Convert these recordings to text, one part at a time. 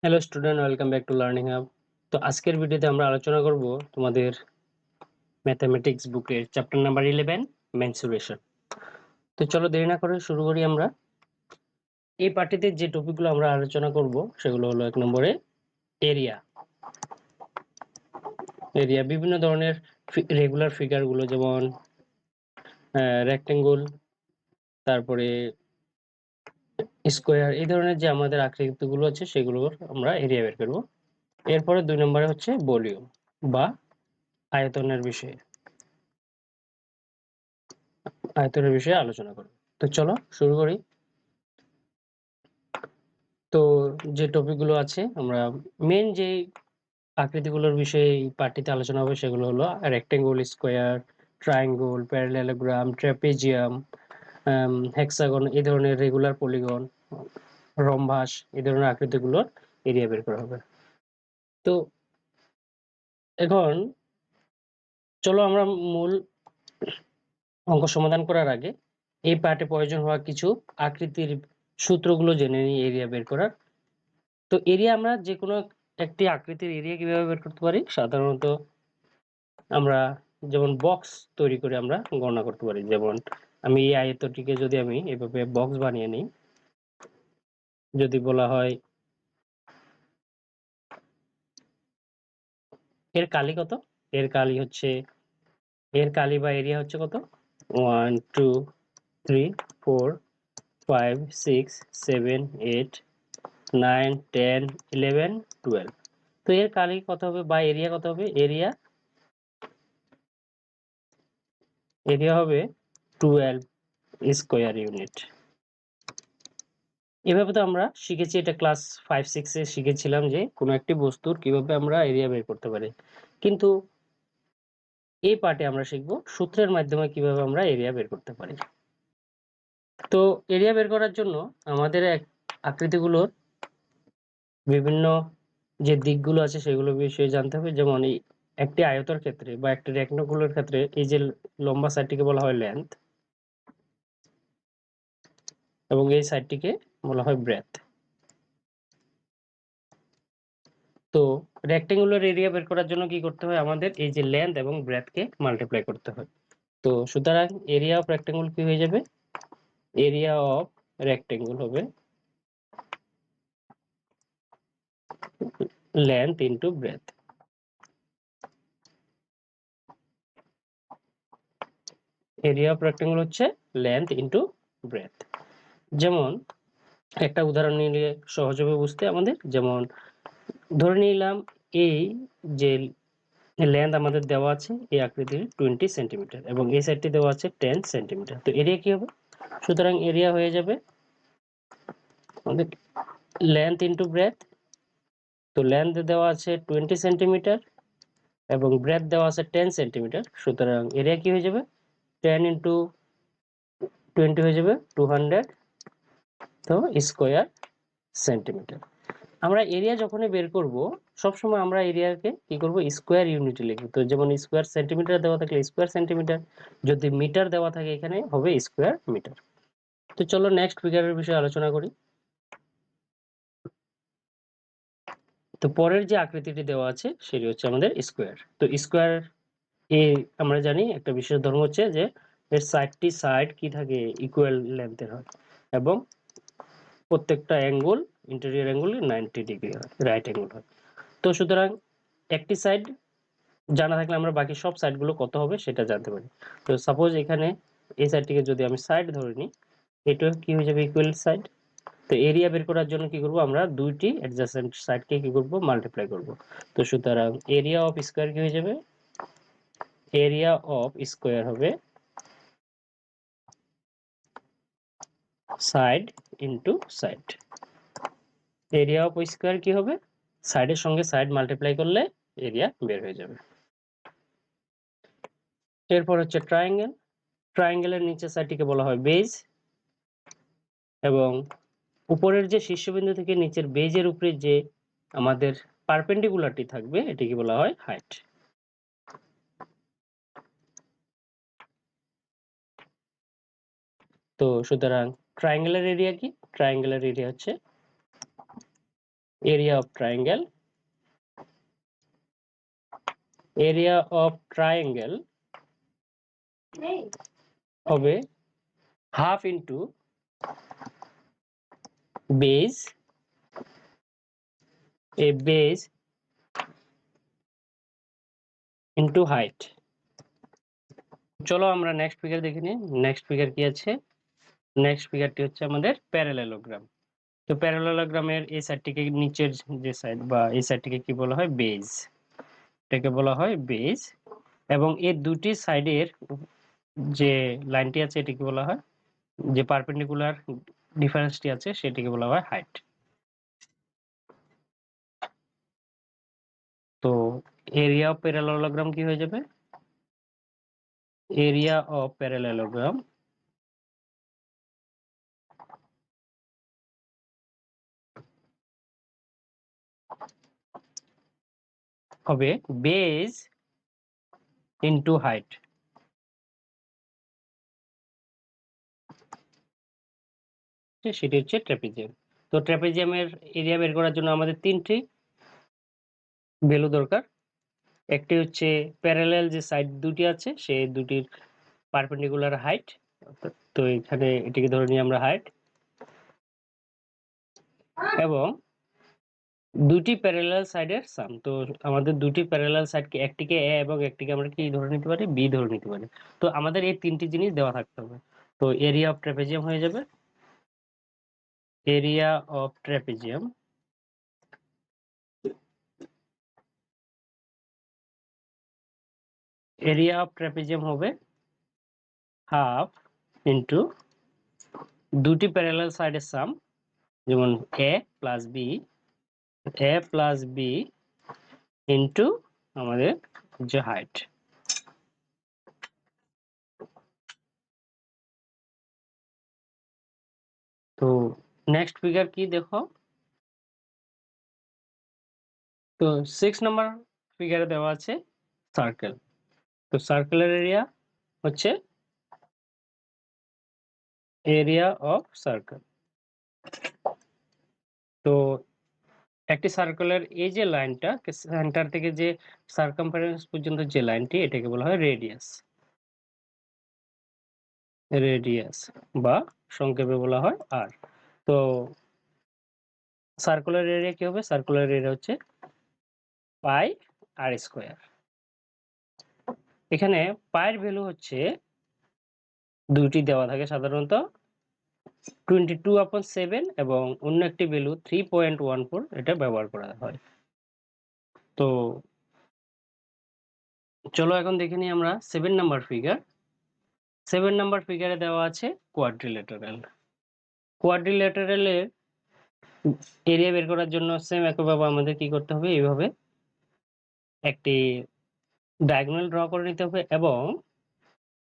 Hello student, welcome back to learning hub. তো আজকের ভিডিওতে আমরা আলোচনা করব তোমাদের ম্যাথমেটিক্স বুকের চ্যাপ্টার নাম্বার 11 মেনসুরেশন। তো চলো দেরি না করে শুরু করি আমরা। এই পার্টিতে যে টপিকগুলো আমরা আলোচনা করব সেগুলো হলো 1 নম্বরে এরিয়া। এরিয়া বিভিন্ন ধরনের রেগুলার ফিগারগুলো যেমন রেক্টেঙ্গল, তারপরে স্কোয়ার, এই ধরনের যে আমাদের আকৃতিগুলো আছে সেগুলোর আমরা এরিয়া বের করব। এরপরে 2 নম্বরে হচ্ছে ভলিউম বা আয়তনের বিষয়ে আলোচনা করব। তো চলো শুরু করি। তো যে টপিকগুলো আছে আমরা মেন যে আকৃতিগুলোর বিষয়ে এই পার্টিতে আলোচনা হবে সেগুলো হলো rectangle, square, triangle, parallelogram, trapezium, hexagon, এই ধরনের রেগুলার পলিগন, রম্বাস, এই ধরনের আকৃতিগুলোর এরিয়া বের করা হবে। তো এখন চলো আমরা মূল অঙ্ক সমাধান করার আগে এই পার্টে প্রয়োজন হওয়া কিছু আকৃতির সূত্রগুলো জেনে নিই এরিয়া বের করার। তো এরিয়া আমরা যে কোনো একটি আকৃতির এরিয়া কিভাবে বের করতে পারি? সাধারণত আমরা যেমন বক্স তৈরি করে আমরা গণনা করতে পারি। যেমন আমি এই আয়তটিকে যদি আমি এভাবে বক্স বানিয়ে নিই, যদি বলা হয় এর কালি কত, এর কালি বা এরিয়া হচ্ছে কত 1 2 3 4 5 6 7 8 9 10 11 12। তো এর কালি কত হবে বা এরিয়া কত হবে? এরিয়া হবে 12 স্কয়ার ইউনিট। এভাবে তো আমরা শিখেছি, এটা ক্লাস 5-6 এ শিখেছিলাম যে কোনো একটি বস্তুর কিভাবে আমরা এরিয়া বের করতে পারি। কিন্তু এই পার্টে আমরা শিখব সূত্রের মাধ্যমে কিভাবে আমরা এরিয়া বের করতে পারি। তো এরিয়া বের করার জন্য আমাদের আকৃতিগুলোর বিভিন্ন যে দিকগুলো আছে সেগুলো বিষয়ে জানতে হবে। যেমন এই একটি আয়তর ক্ষেত্রে বা একটি রেক্ট্যাঙ্গুলার ক্ষেত্রে এই যে লম্বা সাইডটিকে বলা হয় লেন্থ এবং এই সাইডটিকে বলা হয় ব্রেথ। তো রেক্ট্যাঙ্গুলার এরিয়া বের করার জন্য কি করতে হয়? আমাদের এই যে লেন্থ এবং ব্রেথকে মাল্টিপ্লাই করতে হয়। তো সুতরাং এরিয়া অফ রেক্ট্যাঙ্গল কি হয়ে যাবে? এরিয়া অফ রেক্ট্যাঙ্গল হবে length into breadth. Area of rectangle হচ্ছে লেন্থ ইনটু ব্রেথ। যেমন একটা উদাহরণ নিলে সহজ হবে বুঝতে আমাদের। যেমন ধরে নিলাম এই যে লেন্থ আমাদের দেওয়া আছে এই আকৃতির 20 সেন্টিমিটার এবং এই সাইডটি দেওয়া আছে 10 সেন্টিমিটার। তো এরিয়া কি হবে? সুতরাং এরিয়া হয়ে যাবে আমাদের লেন্থ ইনটু ব্রেথ। তো লেন্থ দেওয়া আছে 20 সেন্টিমিটার এবং ব্রেথ দেওয়া আছে 10 সেন্টিমিটার। সুতরাং এরিয়া কি হয়ে যাবে? 10 ইনটু 20 হয়ে যাবে 200 তো স্কয়ার সেন্টিমিটার। আমরা এরিয়া যখনই বের করব সবসময় আমরা এরিয়াকে কি করব? স্কয়ার ইউনিটে লিখব। তো যেমন স্কয়ার সেন্টিমিটার দেওয়া থাকলে স্কয়ার সেন্টিমিটার, যদি মিটার দেওয়া থাকে এখানে হবে স্কয়ার মিটার। তো চলো নেক্সট ফিগারের বিষয়ে আলোচনা করি। তো পরের যে আকৃতিটি দেওয়া আছে সেটি হচ্ছে আমাদের স্কয়ার। তো স্কয়ার আমরা জানি একটা বিশেষ ধর্ম হচ্ছে যে এর সাইড কি থাকে? ইকুয়াল লেন্থের হয় এবং প্রত্যেকটা অ্যাঙ্গল, ইন্টেরিয়র অ্যাঙ্গল 90 ডিগ্রি হয়, রাইট অ্যাঙ্গল হয়। তো সুতরাং একটি সাইড জানা থাকলে আমরা বাকি সব সাইডগুলো কত হবে সেটা জানতে পারি। তো সাপোজ এখানে এই সাইডটিকে যদি আমি সাইড ধরে নিই, এটা কি হয়ে যাবে? Equal side. তো এরিয়া বের করার জন্য কি করব? আমরা দুইটি অ্যাডজাসেন্ট সাইডকে কি করব? মাল্টিপ্লাই করব। তো সুতরাং এরিয়া অফ স্কয়ার কি হয়ে যাবে? এরিয়া অফ স্কয়ার হবে side into side. Area of square কি হবে? সাইডের সঙ্গে সাইড মাল্টিপ্লাই করলে এরিয়া বের হয়ে যাবে। এরপর হচ্ছে ট্রায়াঙ্গেল। ট্রায়াঙ্গেলের নিচের সাইডটিকে বলা হয় বেজ এবং উপরের যে শীর্ষবিন্দু থেকে নিচের বেজের উপরে যে আমাদের পারপেন্ডিকুলারটি থাকবে এটিকে বলা হয় হাইট। তো সুতরাং ট্রায়াঙ্গেলের এরিয়া কি? ট্রায়াঙ্গেলের এরিয়া হচ্ছে area of triangle হবে half into base into height। চলো আমরা নেক্সট ফিগার দেখে নিই। নেক্সট ফিগার কি আছে? নেক্সট ফিগারটি হচ্ছে আমাদের প্যারালেলোগ্রাম। তো প্যারালেলোগ্রামের এই সাইডটিকে নিচের যে সাইড বা এই সাইডটিকে কি বলা হয়? বেজ। এটাকে বলা হয় বেজ, এবং এর দুটি সাইডের যে লাইনটি আছে এটিকে বলা হয়, যে পারপেন্ডিকুলার ডিফারেন্সটি আছে সেটিকে বলা হয় হাইট। তো এরিয়া অফ প্যারালেলোগ্রাম কি হয়ে যাবে? এরিয়া অফ প্যারালেলোগ্রাম হবে বেজ ইনটু হাইট। সেটি হচ্ছে ট্রাপিজিয়াম। তো ট্রাপিজিয়ামের এরিয়া বের করার জন্য আমাদের তিনটি ভ্যালু দরকার। একটি হচ্ছে প্যারালাল যে সাইড দুটি আছে সেই দুটির পারপেন্ডিকুলার হাইট। তো এখানে এটিকে ধরে নিই আমরা হাইট, এবং দুটি প্যারালাল সাইডের সাম। তো আমাদের দুটি প্যারালাল সাইডকে, একটিকে এ এবং একটিকে আমরা কি ধরে নিতে পারি? বি ধরে নিতে পারি। তো আমাদের এই তিনটি জিনিস দেওয়া থাকতে হবে। তো এরিয়া অফ ট্রাপিজিয়াম হয়ে যাবে এরিয়া অফ ট্রাপিজিয়াম হবে হাফ ইন্টু দুটি প্যারালাল সাইডের সাম, যেমন এ প্লাস বি ইন্টু আমাদের যে হাইট। তো নেক্সট ফিগার কি দেখো? তো 6 নম্বর ফিগারে দেওয়া আছে সার্কেল। তো সার্কেলের এরিয়া হচ্ছে এরিয়া অফ সার্কেল। তো একটি সার্কেলের এই যে লাইনটা, সেন্টার থেকে যে সার্কামফারেন্স পর্যন্ত যে লাইনটি, এটাকে বলা হয় রেডিয়াস বা সংক্ষেপে বলা হয় আর। তো সার্কুলার এরিয়া কি হবে? সার্কুলার এরিয়া হচ্ছে পাই আর স্কয়ার। এখানে পায়ের ভ্যালু হচ্ছে দুইটি দেওয়া থাকে সাধারণত, 22/7 এবং অন্য একটি ভ্যালু 3.14 এটা ব্যবহার করা হয়। তো চলো এখন দেখে নিই আমরা 7 নাম্বার ফিগার। 7 নাম্বার ফিগারে দেওয়া আছে কোয়াড্রিল্যাটারালের এরিয়া বের করার জন্য সেম একইভাবে আমাদের কি করতে হবে? এইভাবে একটি ডায়াগোনাল ড্র করে নিতে হবে, এবং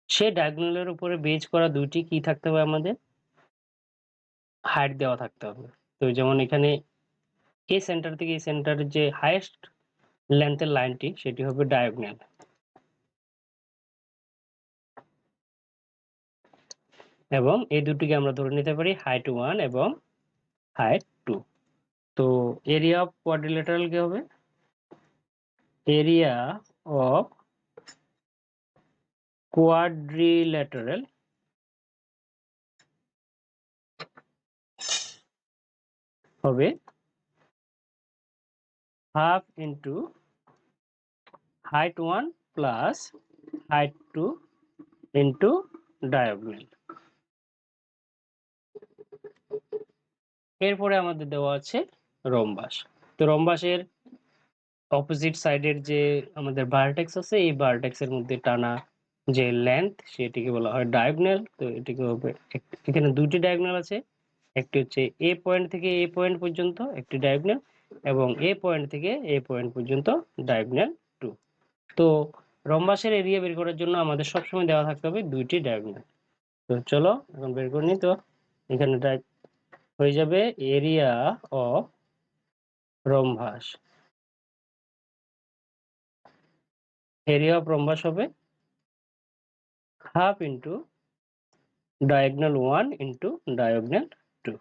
সেই ডায়াগোনালের উপরে বেজ করা দুইটি কি থাকতে হবে? আমাদের হাইট দেওয়া থাকতে হবে। তো যেমন এখানে এই সেন্টার থেকে এই সেন্টারের যে হাইয়েস্ট লেন্থের লাইনটি সেটি হবে ডায়াগোনাল, এবং এই দুটিকে আমরা ধরে নিতে পারি হাইট 1 এবং হাইট 2। তো এরিয়া অফ কোয়াড্রিল্যাটারাল কি হবে? এরিয়া অফ কোয়াড্রিল্যাটারাল হবে half into height 1 plus height 2 into diagonal. এরপরে আমাদের দেওয়া আছে রম্বাস। তো রম্বাসের অপোজিট সাইডের যে আমাদের ভার্টেক্স আছে, এই ভার্টেক্সের মধ্যে টানা যে লেন্থ সেটিকে বলা হয় ডায়াগোনাল। তো এটিকে হবে, এখানে দুটি ডায়াগোনাল আছে, একটি হচ্ছে এ পয়েন্ট থেকে এ পয়েন্ট পর্যন্ত একটি ডায়াগোনাল, এবং এ পয়েন্ট থেকে এ পয়েন্ট পর্যন্ত ডায়াগোনাল 2। তো রম্বাসের এরিয়া বের করার জন্য আমাদের সবসময় দেওয়া থাকতে হবে দুইটি ডায়াগোনাল। তো চলো এখন বের করে নিই। তো এখানে হয়ে যাবে এরিয়া অফ রম্বাস। এরিয়া অফ রম্বাস হবে half into diagonal 1 into diagonal 2।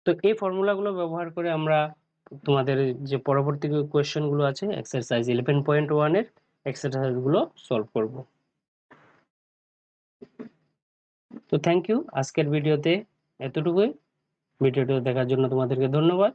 তো এই ফর্মুলাগুলো ব্যবহার করে আমরা তোমাদের যে পরবর্তী কোয়েশ্চেন গুলো আছে এক্সারসাইজ 11.1 এর এক্সারসাইজ গুলো সলভ করব। তো থ্যাংক ইউ, আজকের ভিডিওতে এতটুকুই। ভিডিওটা দেখার জন্য তোমাদেরকে ধন্যবাদ।